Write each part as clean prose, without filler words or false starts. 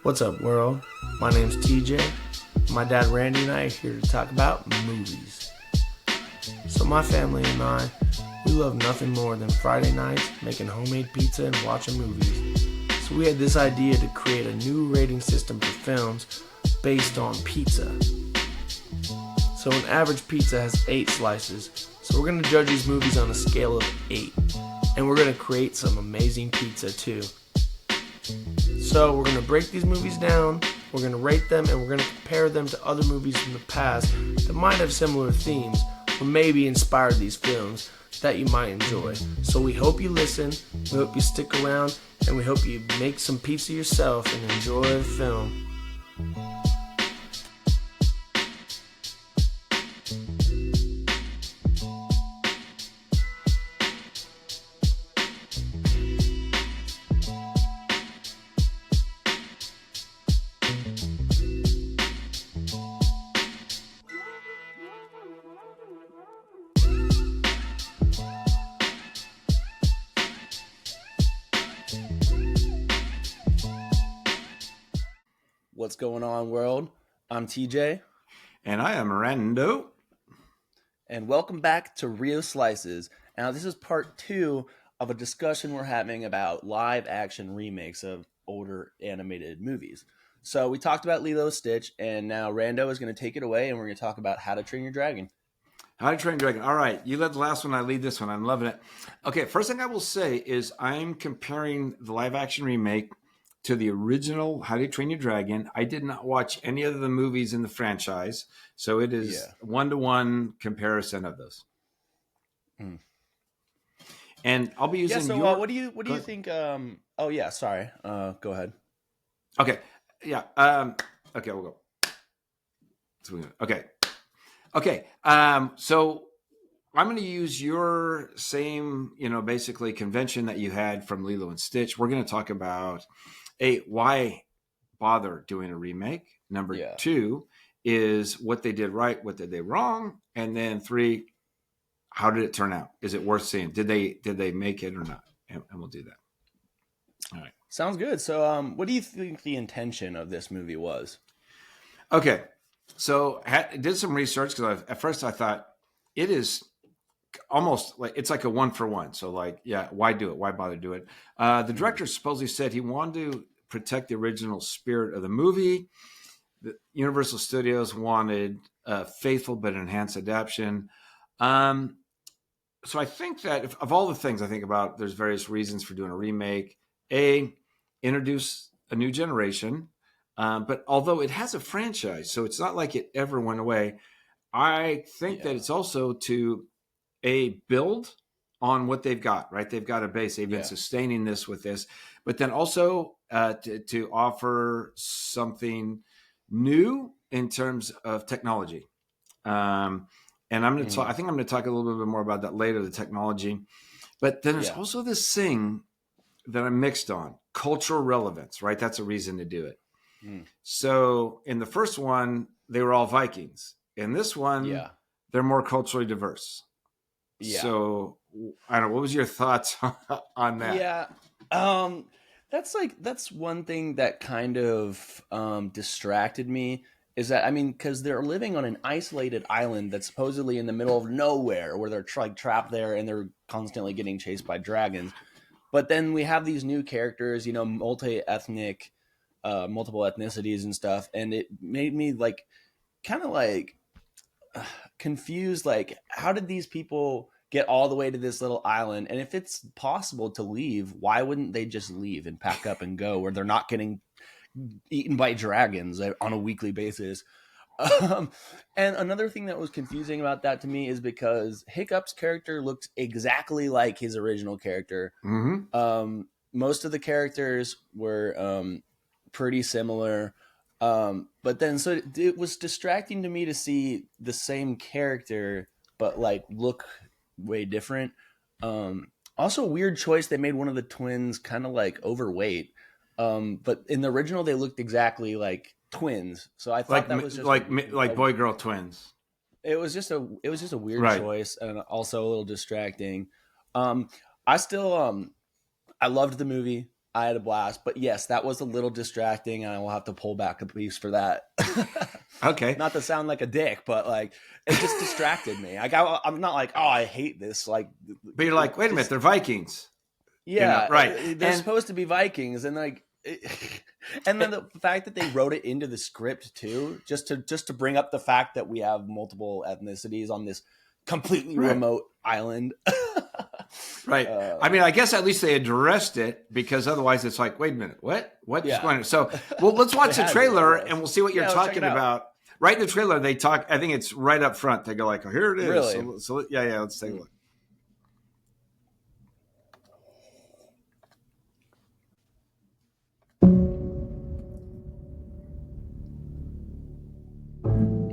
What's up, world? My name's TJ. My dad Randy and I are here to talk about movies. So my family and I, we love nothing more than Friday nights making homemade pizza and watching movies. So we had this idea to create a new rating system for films based on pizza. So an average pizza has 8 slices. So we're going to judge these movies on a scale of 8. And we're going to create some amazing pizza too. So we're going to break these movies down, we're going to rate them, and we're going to compare them to other movies from the past that might have similar themes or maybe inspired these films that you might enjoy. So we hope you listen, we hope you stick around, and we hope you make some pizza yourself and enjoy the film. What's going on, world? I'm TJ. And I am Rando. And welcome back to Real Slices. Now, this is part 2 of a discussion we're having about live action remakes of older animated movies. So we talked about Lilo and Stitch, and now Rando is going to take it away, and we're going to talk about How to Train Your Dragon. How to Train Your Dragon. All right, you led the last one, I lead this one. I'm loving it. Okay, first thing I will say is I'm comparing the live action remake to the original How to Train Your Dragon. I did not watch any of the movies in the franchise, so it is one-to-one comparison of those. And I'll be using so what do you think? Go ahead. Okay, yeah. Okay, we'll go. Okay. So I'm going to use your same, basically convention that you had from Lilo and Stitch. We're going to talk about why bother doing a remake? Number 2 is what they did right, what did they wrong, and then 3, how did it turn out? Is it worth seeing? Did they make it or not? And we'll do that. All right. Sounds good. So, what do you think the intention of this movie was? Okay, so I did some research because at first I thought it is almost like it's like a 1-for-1. So why do it? Why bother do it? The director supposedly said he wanted to protect the original spirit of the movie. The Universal Studios wanted a faithful but enhanced adaptation. So I think that of all the things I think about, there's various reasons for doing a remake. Introduce a new generation. But although it has a franchise, so it's not like it ever went away, I think that it's also to build on what they've got, right? They've got a base. They've been sustaining this with this, but then also to offer something new in terms of technology. And I'm going to talk, I think I'm going to talk a little bit more about that later, the technology. But then there's also this thing that I'm mixed on, cultural relevance, right? That's a reason to do it. So in the first one, they were all Vikings. In this one, they're more culturally diverse. Yeah. So I don't know. What was your thoughts on that? Yeah. That's one thing that kind of distracted me is that, because they're living on an isolated island that's supposedly in the middle of nowhere where they're trapped there and they're constantly getting chased by dragons. But then we have these new characters, multi-ethnic, multiple ethnicities and stuff. And it made me confused, how did these people get all the way to this little island? And if it's possible to leave, why wouldn't they just leave and pack up and go where they're not getting eaten by dragons on a weekly basis? And another thing that was confusing about that to me is because Hiccup's character looked exactly like his original character. Most of the characters were pretty similar. But then so it was distracting to me to see the same character but look way different. Also weird choice, they made one of the twins kind of overweight, but in the original they looked exactly like twins, so I thought that was just like boy girl twins. It was just a weird choice and also a little distracting. I loved the movie. I had a blast, but yes, that was a little distracting, and I will have to pull back a piece for that. Okay. Not to sound like a dick, but like it just distracted me. Like I'm not like, oh, I hate this. Like, But you're like, wait a minute, they're Vikings. yeah, right? They're supposed to be Vikings, and like, and then the fact that they wrote it into the script too, just to bring up the fact that we have multiple ethnicities on this completely remote island. Right. I mean, I guess at least they addressed it, because otherwise it's like, wait a minute, what is going on? So, well, let's watch the trailer and we'll see what you're talking about. Right in the trailer, they talk. I think it's right up front. They go like, oh, here it is. Really? So yeah. Let's take a look.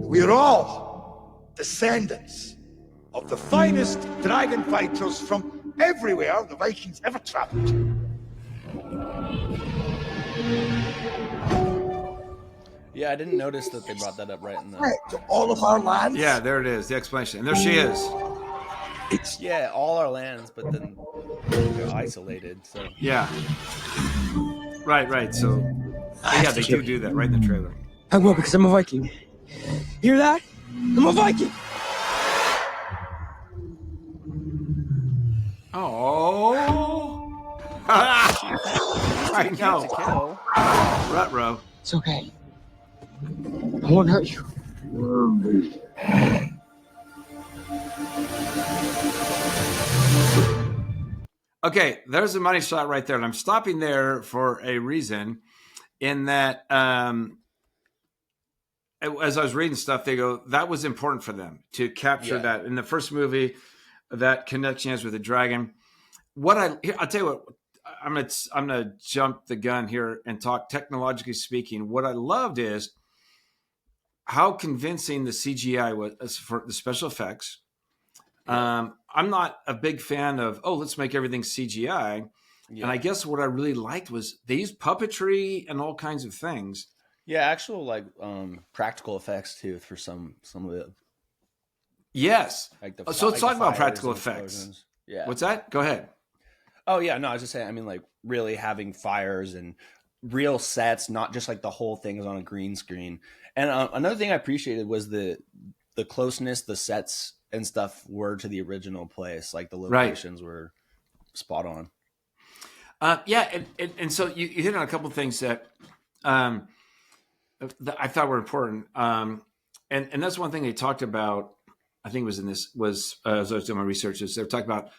We're all descendants of the finest dragon fighters from everywhere the Vikings ever traveled to. Yeah, I didn't notice that they brought that up right in the... To all of our lands. Yeah, there it is, the explanation. And there she is. Yeah, all our lands, but then they're isolated, so... Yeah. Right. So, yeah, they do that right in the trailer. I will, because I'm a Viking. Hear that? I'm a Viking! Oh. I know. Ruh-roh. It's okay. I won't hurt you. Okay, there's a money shot right there. And I'm stopping there for a reason, in that as I was reading stuff, they go, that was important for them to capture that. In the first movie, that connection has with the dragon. I'll tell you what, I'm gonna jump the gun here and talk technologically speaking. What I loved is how convincing the CGI was for the special effects. I'm not a big fan of, let's make everything CGI. Yeah. And I guess what I really liked was they used puppetry and all kinds of things. Yeah, actual like practical effects too for some of the. Yes. So let's talk about practical effects. Explosions. Yeah. What's that? Go ahead. Oh yeah, no, I was just saying. I mean, like really having fires and real sets, not just like the whole thing is on a green screen. And another thing I appreciated was the closeness the sets and stuff were to the original place. Like the locations were spot on. And so you hit on a couple of things that I thought were important. And that's one thing they talked about, I think was as I was doing my research, is they were talking about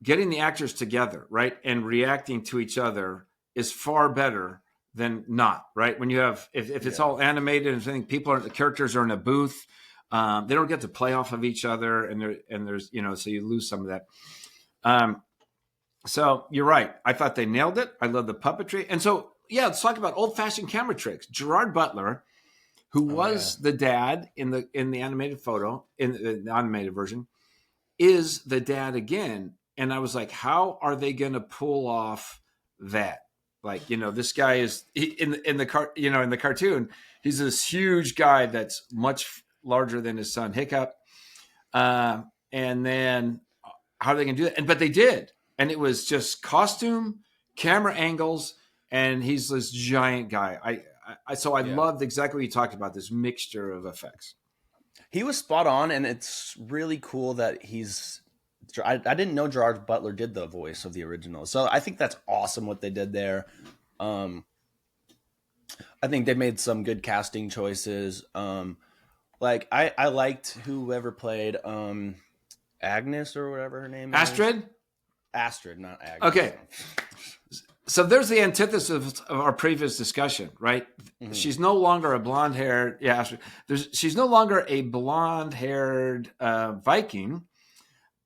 getting the actors together, right? And reacting to each other is far better than not, right? When you have, if it's all animated and the characters are in a booth, they don't get to play off of each other, and there's, so you lose some of that. So you're right. I thought they nailed it. I love the puppetry. And so, let's talk about old-fashioned camera tricks. Gerard Butler, who was the dad in the animated photo, in the animated version, is the dad again. And I was like, how are they going to pull off that? Like, this guy is in the cartoon, he's this huge guy that's much larger than his son Hiccup. And then how are they going to do that? But they did. And it was just costume, camera angles, and he's this giant guy. I loved exactly what you talked about, this mixture of effects. He was spot on, and it's really cool that I didn't know Gerard Butler did the voice of the original. So I think that's awesome what they did there. I think they made some good casting choices. Like I liked whoever played Agnes or whatever her name is. Astrid, not Agnes. Okay. So there's the antithesis of our previous discussion, right? Mm-hmm. She's no longer a blonde-haired, Astrid. She's no longer a blonde-haired Viking,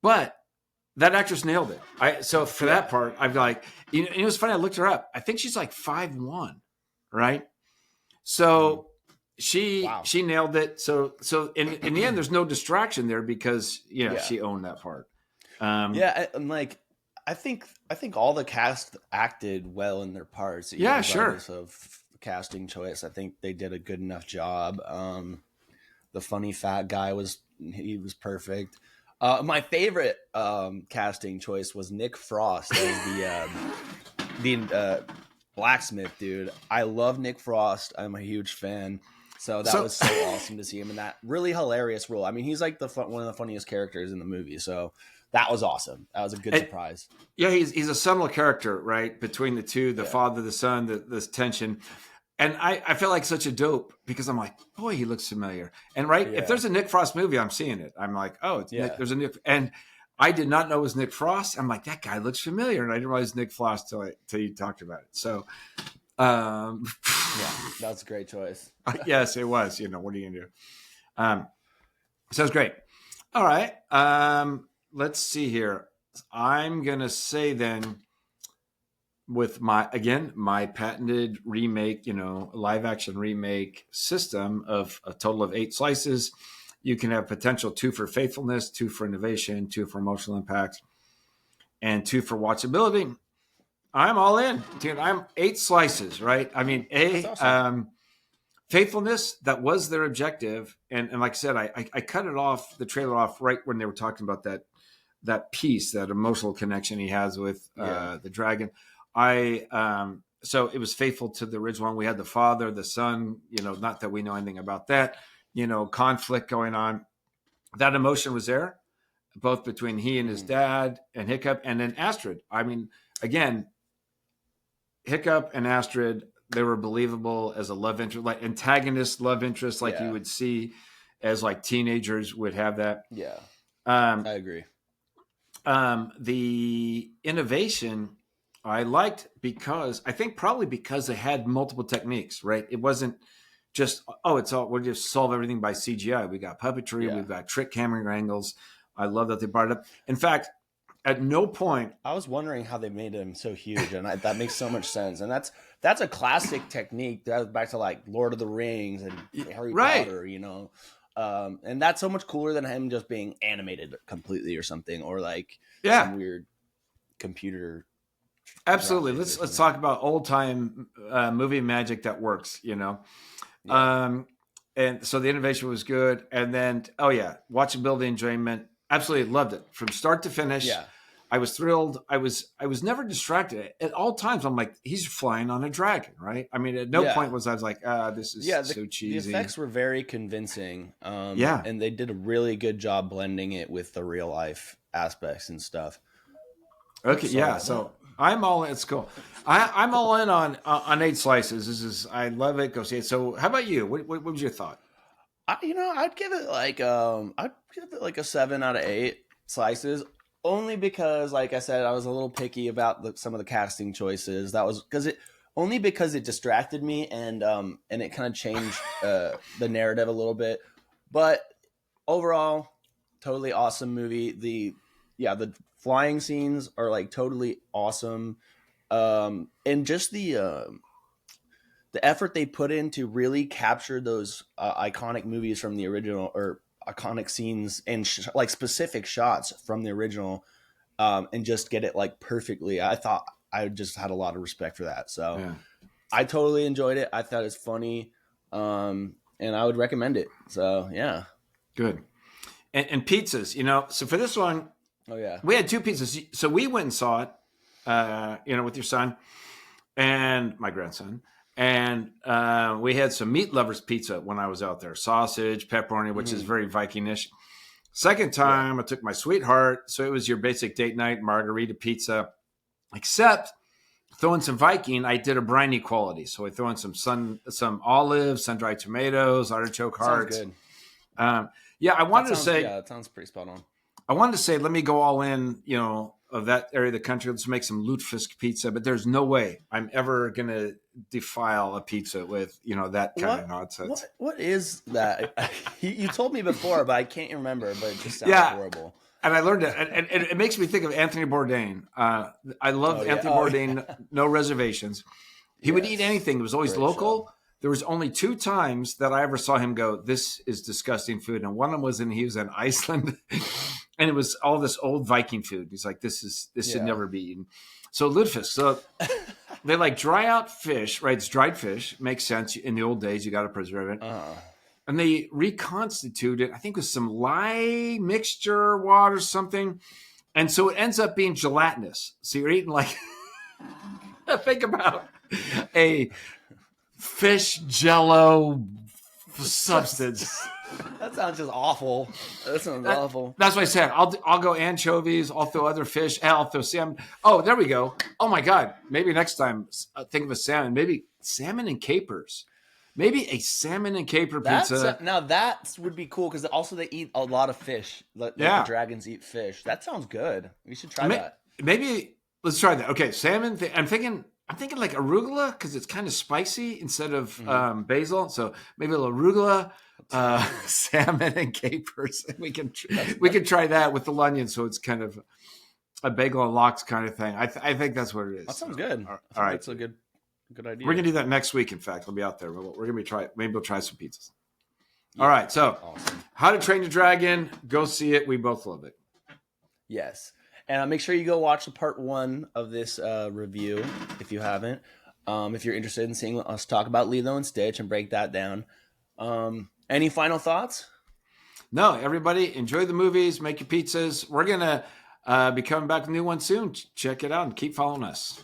but that actress nailed it. So for that part, I'm like, it was funny. I looked her up. I think she's like 5'1", right? So she nailed it. So in the end, there's no distraction there because she owned that part. I'm like, I think all the cast acted well in their parts. Regardless of casting choice, I think they did a good enough job. The funny fat guy was perfect. My favorite casting choice was Nick Frost as the Blacksmith, dude. I love Nick Frost. I'm a huge fan. So that was so awesome to see him in that really hilarious role. I mean, he's like one of the funniest characters in the movie. So that was awesome. That was a good surprise. Yeah, he's a seminal character, right? Between the two, the father, the son, this tension. And I feel like such a dope because I'm like, boy, he looks familiar. And if there's a Nick Frost movie, I'm seeing it. I'm like, oh, it's Nick, there's a Nick. And I did not know it was Nick Frost. I'm like, that guy looks familiar. And I didn't realize Nick Frost till you talked about it. So, yeah, that's a great choice. Yes, it was. What are you going to do? Sounds great. All right. Let's see here. I'm going to say then, with my patented remake, live action remake system of a total of 8 slices, you can have potential 2 for faithfulness, 2 for innovation, 2 for emotional impact, and 2 for watchability. I'm all in, dude. I'm 8 slices, right? I mean, awesome. Faithfulness, that was their objective. And like I said, I cut it off, the trailer off right when they were talking about that piece, that emotional connection he has with the dragon. So it was faithful to the original one. We had the father, the son, not that we know anything about that, conflict going on. That emotion was there, both between he and his dad and Hiccup, and then Astrid. I mean, again, Hiccup and Astrid, they were believable as a love interest, like antagonist love interest, like you would see as like teenagers would have that. Yeah. I agree. The innovation I liked because they had multiple techniques, right? It wasn't just, we'll just solve everything by CGI. We got puppetry, we've got trick camera angles. I love that they brought it up. In fact, at no point, I was wondering how they made him so huge, and that makes so much sense. And that's a classic technique. That was back to like Lord of the Rings and Harry Potter, and that's so much cooler than him just being animated completely or something, or like some weird computer. Absolutely. Let's talk about old time movie magic that works. And so the innovation was good, and then watchability, enjoyment. Absolutely loved it from start to finish. Yeah. I was thrilled. I was never distracted at all times. I'm like, he's flying on a dragon, right? I mean, at no point was I was like, this is so cheesy. The effects were very convincing. And they did a really good job blending it with the real life aspects and stuff. Okay, so I'm all in. It's cool. I'm all in on 8 slices. I love it. Go see it. So, how about you? What was your thought? I'd give it like a 7 out of 8 slices, only because, like I said, I was a little picky about some of the casting choices. That was because it distracted me and it kind of changed the narrative a little bit. But overall, totally awesome movie. The flying scenes are like totally awesome, and just the effort they put in to really capture those iconic movies from the original, or iconic scenes and like specific shots from the original, and just get it like perfectly. I thought I just had a lot of respect for that. So I totally enjoyed it. I thought it's funny, and I would recommend it. So yeah. Good. And pizzas, so for this one, we had 2 pizzas. So we went and saw it, with your son and my grandson. And we had some meat lovers pizza when I was out there. Sausage, pepperoni, which is very Viking-ish. Second time, I took my sweetheart. So it was your basic date night margarita pizza. Except throwing some Viking, I did a briny quality. So I threw in some olives, sun-dried tomatoes, artichoke hearts. Sounds good. I wanted to say... Yeah, that sounds pretty spot on. I wanted to say, let me go all in, of that area of the country. Let's make some lutefisk pizza. But there's no way I'm ever going to defile a pizza with, that kind of nonsense. What is that? You told me before, but I can't remember. But it just sounds horrible. And I learned it. And it makes me think of Anthony Bourdain. I love Anthony Bourdain, no reservations. He would eat anything. It was always local. There was only 2 times that I ever saw him go, this is disgusting food. And one of them was he was in Iceland. And it was all this old Viking food. He's like, this should never be eaten. So lutefisk. So they like dry out fish, right? It's dried fish. Makes sense. In the old days, you got to preserve it. And they reconstitute it, I think, with some lye mixture, water, something. And so it ends up being gelatinous. So you're eating like, think about a fish jello substance. That sounds just awful. That sounds awful. That's what I said. I'll go anchovies. I'll throw other fish. And I'll throw salmon. Oh, there we go. Oh my God. Maybe next time think of a salmon. Maybe salmon and capers. Maybe a salmon and caper pizza. Now that would be cool because also they eat a lot of fish. Like the dragons eat fish. That sounds good. We should try that. Maybe let's try that. Okay, salmon. I'm thinking like arugula because it's kind of spicy instead of basil. So maybe a little arugula, salmon and capers. We can try that with the onion. So it's kind of a bagel and lox kind of thing. I think that's what it is. That sounds good. All right, that's a good idea. We're gonna do that next week. In fact, I'll be out there. We're gonna maybe we'll try some pizzas. Yeah. All right. So, awesome. How to Train Your Dragon. Go see it. We both love it. Yes. And make sure you go watch the part 1 of this review if you haven't. If you're interested in seeing us talk about Lilo and Stitch and break that down. Any final thoughts? No, everybody enjoy the movies, make your pizzas. We're going to be coming back with a new one soon. Check it out and keep following us.